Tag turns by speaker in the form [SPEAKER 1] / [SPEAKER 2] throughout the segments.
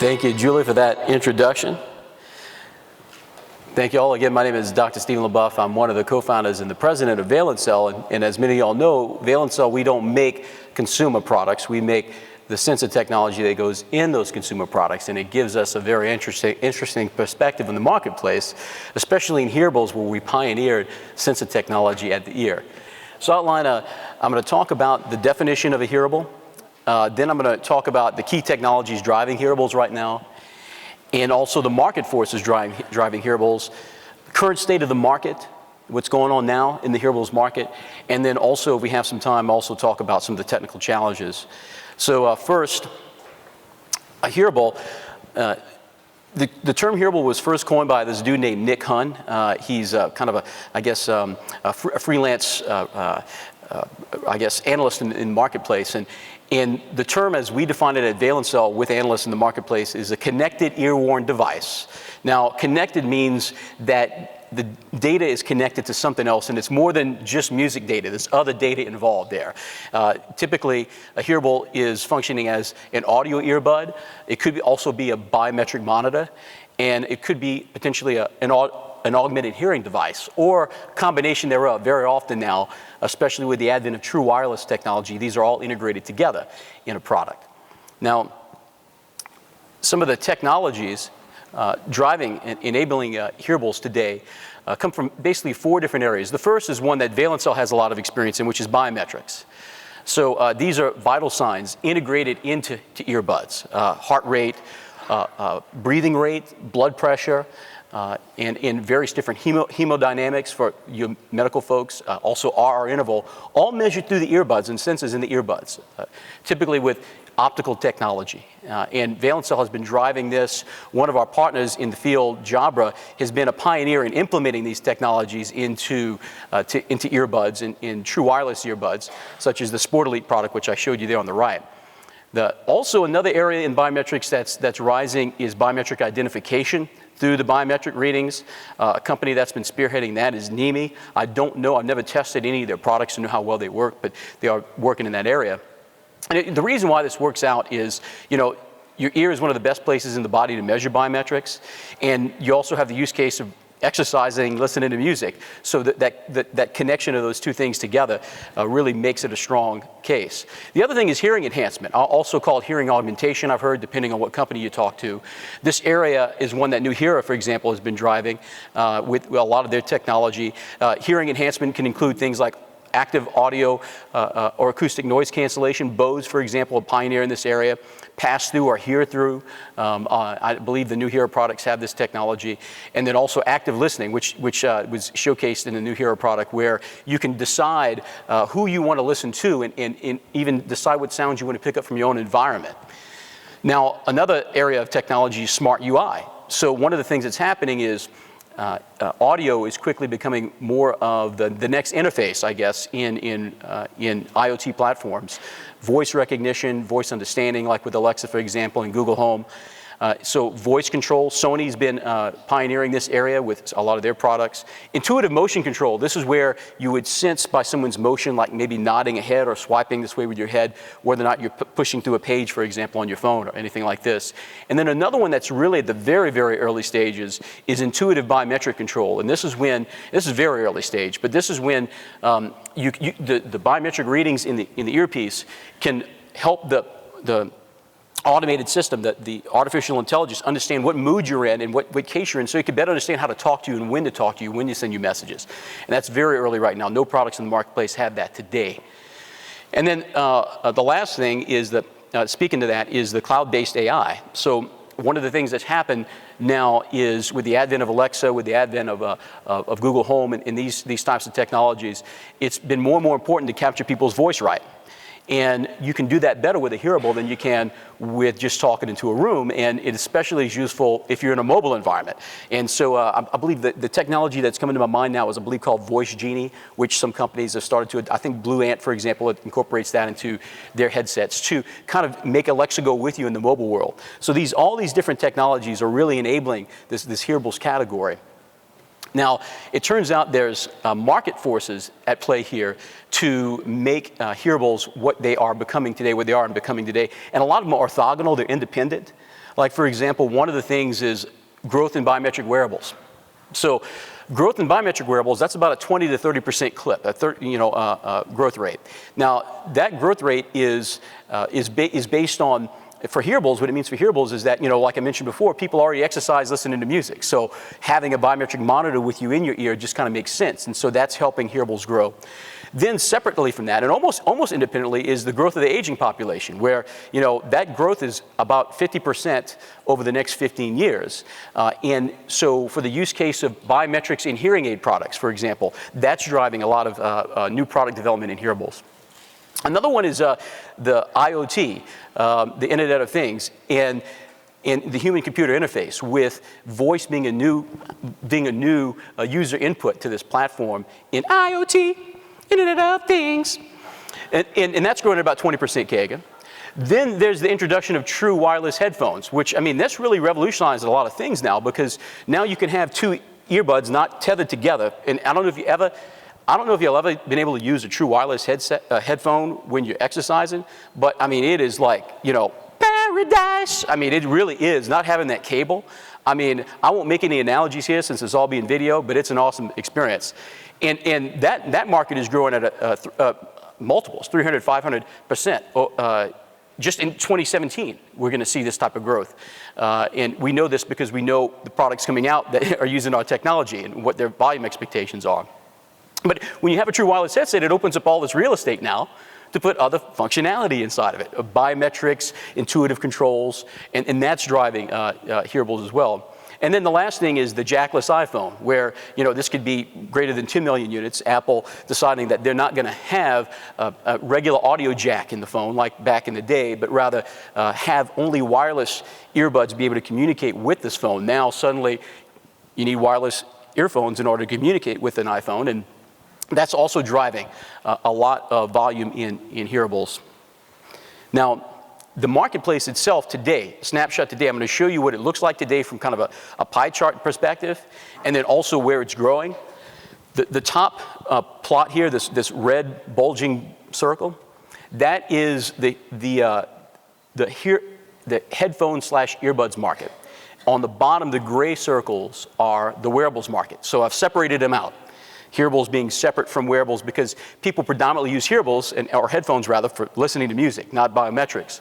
[SPEAKER 1] Thank you, Julie, for that introduction. Thank you all. Again, my name is Dr. Stephen LeBoeuf. I'm one of the co-founders and the president of Valencell. And as many of y'all know, Valencell, we don't make consumer products. We make the sensor technology that goes in those consumer products, and it gives us a very interesting perspective in the marketplace, especially in hearables where we pioneered sensor technology at the ear. So I'm going to talk about the definition of a hearable. Then I'm going to talk about the key technologies driving hearables right now, and also the market forces driving hearables, current state of the market, what's going on now in the hearables market, and then also, if we have some time, also talk about some of the technical challenges. So first, a hearable. The term hearable was first coined by this dude named Nick Hunn. He's kind of a freelance, analyst in marketplace. And the term, as we define it at Valencell with analysts in the marketplace, is a connected ear-worn device. Now, connected means that the data is connected to something else, and it's more than just music data. There's other data involved there. Typically, a hearable is functioning as an audio earbud. It could also be a biometric monitor, and it could be potentially an augmented hearing device, or a combination thereof. Very often now, especially with the advent of true wireless technology, these are all integrated together in a product. Now, some of the technologies driving and enabling hearables today come from basically 4 different areas. The first is one that Valencell has a lot of experience in, which is biometrics. So these are vital signs integrated into earbuds: heart rate, breathing rate, blood pressure, and in various different hemodynamics for you medical folks, also RR interval, all measured through the earbuds and sensors in the earbuds, typically with optical technology. And Valencell has been driving this. One of our partners in the field, Jabra, has been a pioneer in implementing these technologies into earbuds, in true wireless earbuds, such as the Sport Elite product, which I showed you there on the right. Also, another area in biometrics that's rising is biometric identification through the biometric readings. A company that's been spearheading that is NEMI. I don't know, I've never tested any of their products to know how well they work, but they are working in that area. And the reason why this works out is, your ear is one of the best places in the body to measure biometrics, and you also have the use case of exercising, listening to music. So that connection of those two things together really makes it a strong case. The other thing is hearing enhancement, also called hearing augmentation, I've heard, depending on what company you talk to. This area is one that New Hera, for example, has been driving with a lot of their technology. Hearing enhancement can include things like active audio or acoustic noise cancellation. Bose, for example, a pioneer in this area. Pass-through or hear-through. I believe the New Hera products have this technology. And then also active listening, which was showcased in the New Hera product, where you can decide who you want to listen to and even decide what sounds you want to pick up from your own environment. Now, another area of technology is smart UI. So one of the things that's happening is audio is quickly becoming more of the next interface, I guess, in IoT platforms. Voice recognition, voice understanding, like with Alexa, for example, and Google Home. So voice control, Sony's been pioneering this area with a lot of their products. Intuitive motion control, this is where you would sense by someone's motion, like maybe nodding a head or swiping this way with your head, whether or not you're pushing through a page, for example, on your phone or anything like this. And then another one that's really at the very, very early stages is intuitive biometric control. And this is very early stage, but this is when the biometric readings in the earpiece can help the automated system, the artificial intelligence, understand what mood you're in and what case you're in, so it can better understand how to talk to you and when to talk to you, when you send you messages. And that's very early right now. No products in the marketplace have that today. And then the last thing is that, speaking to that, is the cloud-based AI. So one of the things that's happened now is with the advent of Alexa, with the advent of Google Home and these types of technologies, it's been more and more important to capture people's voice right. And you can do that better with a hearable than you can with just talking into a room, and it especially is useful if you're in a mobile environment. And so I believe that the technology that's coming to my mind now is, I believe, called Voice Genie, which some companies have started to, I think Blue Ant, for example, incorporates that into their headsets to kind of make Alexa go with you in the mobile world. So all these different technologies are really enabling this hearables category. Now, it turns out there's market forces at play here to make hearables what they are becoming today, And a lot of them are orthogonal, they're independent. Like, for example, one of the things is growth in biometric wearables. So growth in biometric wearables, that's about a 20 to 30% clip, growth rate. Now, that growth rate is based on, for hearables, what it means for hearables is that, like I mentioned before, people already exercise listening to music. So having a biometric monitor with you in your ear just kind of makes sense. And so that's helping hearables grow. Then separately from that, and almost independently, is the growth of the aging population, where that growth is about 50% over the next 15 years. And so for the use case of biometrics in hearing aid products, for example, that's driving a lot of new product development in hearables. Another one is the IoT, the Internet of Things, and the human-computer interface, with voice being a new user input to this platform in IoT. Internet of Things. And that's growing at about 20% CAGR. Then there's the introduction of true wireless headphones, which, that's really revolutionized a lot of things now, because now you can have two earbuds not tethered together. And I don't know if you've ever been able to use a true wireless headphone when you're exercising, but it is like, paradise. It really is, not having that cable. I won't make any analogies here since it's all being video, but it's an awesome experience. And that market is growing at multiples, 300, 500%. Just in 2017, we're going to see this type of growth. And we know this because we know the products coming out that are using our technology and what their volume expectations are. But when you have a true wireless headset, it opens up all this real estate now to put other functionality inside of it, biometrics, intuitive controls, and that's driving hearables as well. And then the last thing is the jackless iPhone, where this could be greater than 10 million units. Apple deciding that they're not going to have a regular audio jack in the phone like back in the day, but rather have only wireless earbuds be able to communicate with this phone. Now suddenly you need wireless earphones in order to communicate with an iPhone, and that's also driving a lot of volume in hearables. Now, the marketplace itself today, snapshot today, I'm going to show you what it looks like today from kind of a pie chart perspective, and then also where it's growing. The top plot here, this red bulging circle, that is the headphone/earbuds market. On the bottom, the gray circles are the wearables market. So I've separated them out. Hearables being separate from wearables because people predominantly use hearables, or headphones rather, for listening to music, not biometrics.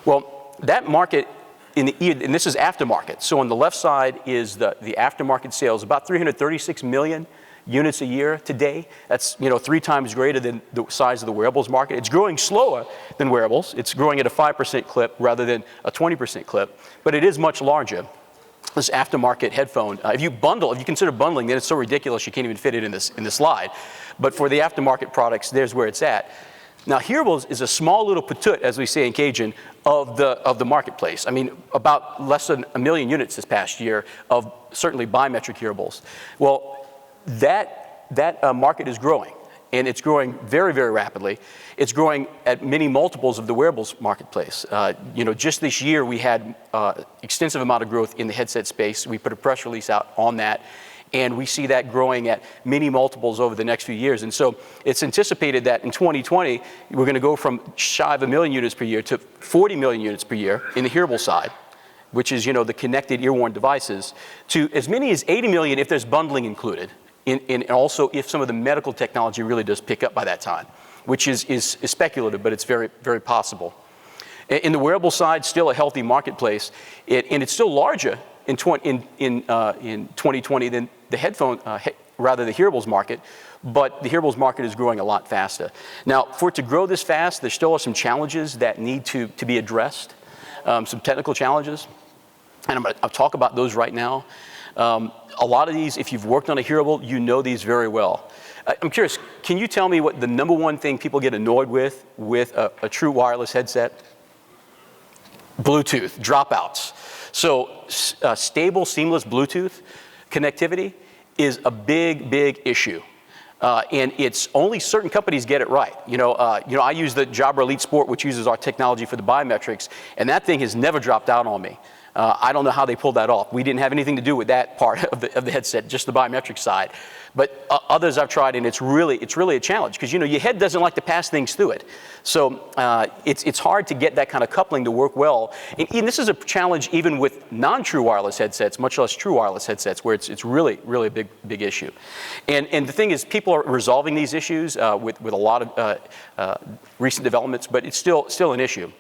[SPEAKER 1] Well, that market in the ear, and this is aftermarket. So on the left side is the aftermarket sales, about 336 million units a year today. That's 3 times greater than the size of the wearables market. It's growing slower than wearables. It's growing at a 5% clip rather than a 20% clip, but it is much larger. This aftermarket headphone, if you consider bundling, then it's so ridiculous you can't even fit it in this slide. But for the aftermarket products, there's where it's at. Now, hearables is a small little patut, as we say in Cajun, of the marketplace. About less than 1 million units this past year of certainly biometric hearables. Well, that market is growing. And it's growing very, very rapidly. It's growing at many multiples of the wearables marketplace. Just this year we had extensive amount of growth in the headset space. We put a press release out on that, and we see that growing at many multiples over the next few years. And so it's anticipated that in 2020 we're going to go from shy of 1 million units per year to 40 million units per year in the hearable side, which is the connected ear-worn devices, to as many as 80 million if there's bundling included. And also if some of the medical technology really does pick up by that time, which is speculative, but it's very, very possible. In the wearable side, still a healthy marketplace, and it's still larger in 2020 than the the hearables market, but the hearables market is growing a lot faster. Now, for it to grow this fast, there still are some challenges that need to be addressed, some technical challenges, and I'll talk about those right now. A lot of these, if you've worked on a hearable, you know these very well. I'm curious, can you tell me what the number one thing people get annoyed with a true wireless headset? Bluetooth, dropouts. So stable, seamless Bluetooth connectivity is a big, big issue. And it's only certain companies get it right. I use the Jabra Elite Sport, which uses our technology for the biometrics, and that thing has never dropped out on me. I don't know how they pulled that off. We didn't have anything to do with that part of the headset, just the biometric side. But others I've tried, and it's really a challenge, because you know your head doesn't like to pass things through it. So it's hard to get that kind of coupling to work well. And this is a challenge even with non-true wireless headsets, much less true wireless headsets, where it's really a big issue. And the thing is, people are resolving these issues with a lot of recent developments, but it's still an issue.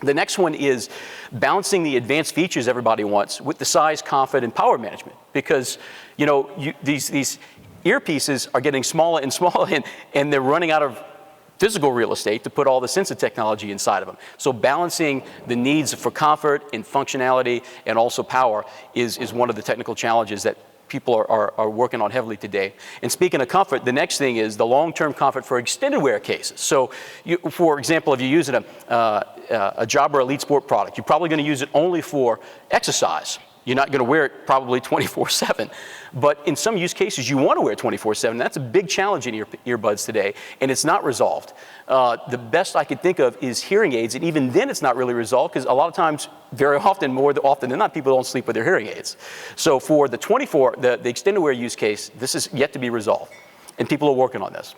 [SPEAKER 1] The next one is balancing the advanced features everybody wants with the size, comfort, and power management, because you know these earpieces are getting smaller and smaller, and they're running out of physical real estate to put all the sensor technology inside of them. So balancing the needs for comfort and functionality and also power is one of the technical challenges that people are working on heavily today. And speaking of comfort, the next thing is the long-term comfort for extended wear cases. So for example, if you're using a Jabra Elite Sport product, you're probably going to use it only for exercise. You're not going to wear it probably 24/7. But in some use cases, you want to wear it 24/7. That's a big challenge in earbuds today, and it's not resolved. The best I could think of is hearing aids, and even then it's not really resolved, because a lot of times, very often, more often than not, people don't sleep with their hearing aids. So for the extended wear use case, this is yet to be resolved, and people are working on this.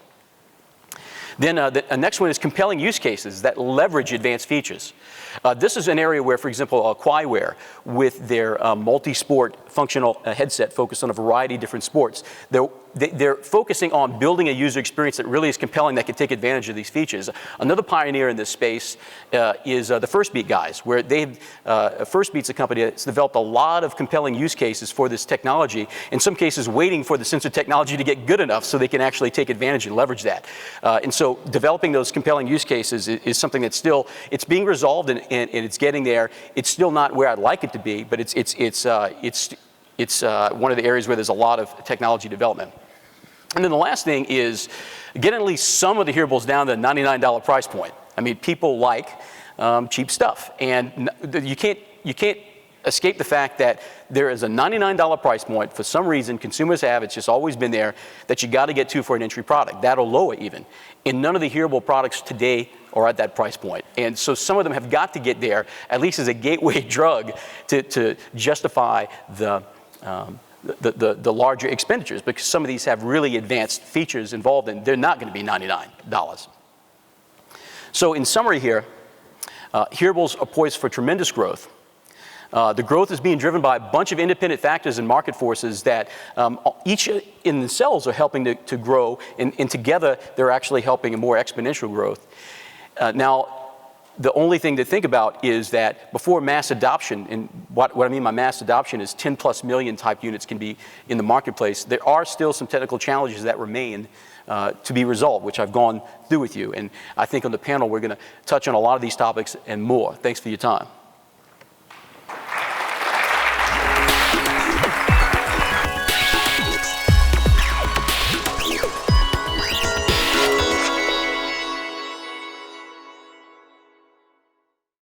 [SPEAKER 1] Then the next one is compelling use cases that leverage advanced features. This is an area where, for example, Quaiwear, with their multi-sport functional headset focused on a variety of different sports, they're focusing on building a user experience that really is compelling, that can take advantage of these features. Another pioneer in this space is the Firstbeat guys, where Firstbeat's a company that's developed a lot of compelling use cases for this technology, in some cases waiting for the sensor technology to get good enough so they can actually take advantage and leverage that. And so developing those compelling use cases is something that's still, it's being resolved, and it's getting there. It's still not where I'd like it to be, but it's one of the areas where there's a lot of technology development. And then the last thing is getting at least some of the hearables down to the $99 price point. I mean, people like cheap stuff, and you can't escape the fact that there is a $99 price point. For some reason, consumers have, it's just always been there, that you got to get to for an entry product. That'll lower even. And none of the hearable products today are at that price point. And so some of them have got to get there, at least as a gateway drug, to justify the larger expenditures, because some of these have really advanced features involved, and they're not going to be $99. So in summary here, hearables are poised for tremendous growth. The growth is being driven by a bunch of independent factors and market forces that each in themselves are helping to grow, and together they're actually helping a more exponential growth. Now, the only thing to think about is that before mass adoption, and what I mean by mass adoption is 10+ million type units can be in the marketplace, there are still some technical challenges that remain to be resolved, which I've gone through with you. And I think on the panel we're going to touch on a lot of these topics and more. Thanks for your time.